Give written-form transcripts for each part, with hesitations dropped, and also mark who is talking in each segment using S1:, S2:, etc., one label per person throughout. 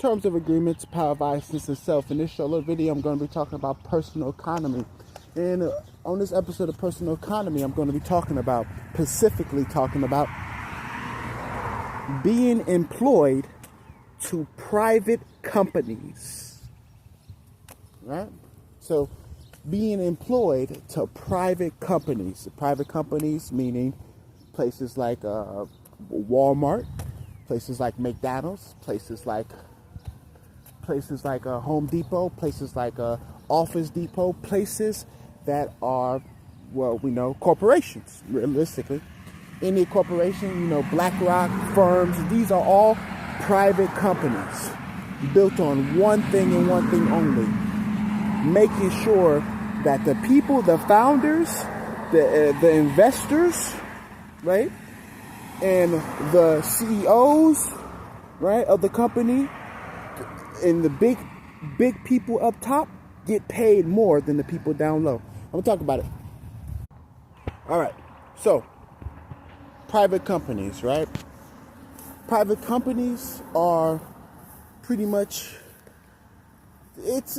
S1: terms of agreements, power, violence, and self. In this short little video, I'm going to be talking about personal economy. And on this episode of Personal Economy, I'm going to be specifically talking about being employed to private companies. Right? So, being employed to private companies. Private companies meaning places like Walmart, places like McDonald's, places like Home Depot, places like Office Depot, places that are, well, we know, corporations, realistically. Any corporation, BlackRock, firms, these are all private companies built on one thing and one thing only: making sure that the people, the founders, the investors, right, and the CEOs, right, of the company, and the big people up top get paid more than the people down low. I'm gonna talk about it. All right, so private companies, right? Private companies are pretty much it's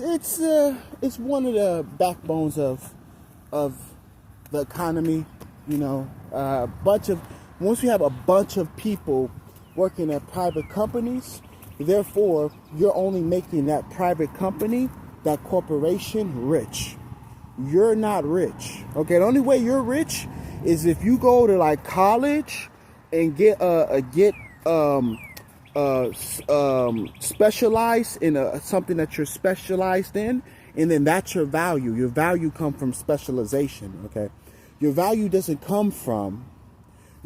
S1: one of the backbones of the economy. Once you have a bunch of people working at private companies, therefore you're only making that private company, that corporation, rich. You're not rich. Okay, the only way you're rich is if you go to like college and get specialized in something that you're specialized in, and then that's your value. Your value comes from specialization. Okay, your value doesn't come from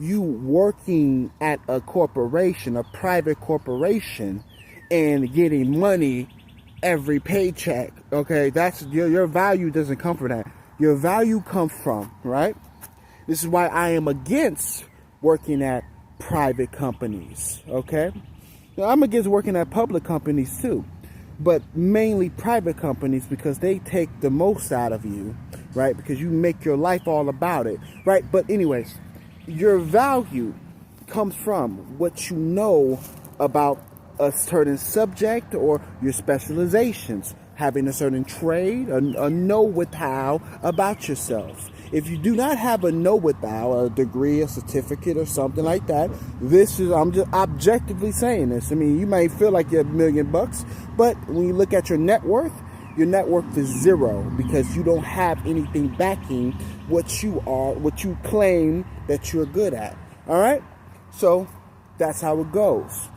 S1: you working at a corporation, a private corporation, and getting money every paycheck. Okay, that's your value doesn't come from that. Your value comes from, right? This is why I am against working at private companies. Okay, now, I'm against working at public companies too, but mainly private companies because they take the most out of you, right? Because you make your life all about it, right? But anyways, your value comes from what you know about a certain subject or your specializations, having a certain trade, a know-how about yourself. If you do not have a know-how, a degree, a certificate, or something like that, I'm just objectively saying this. I mean, you may feel like you have $1 million, but when you look at your net worth is zero because you don't have anything backing what you claim that you're good at. All right? So that's how it goes.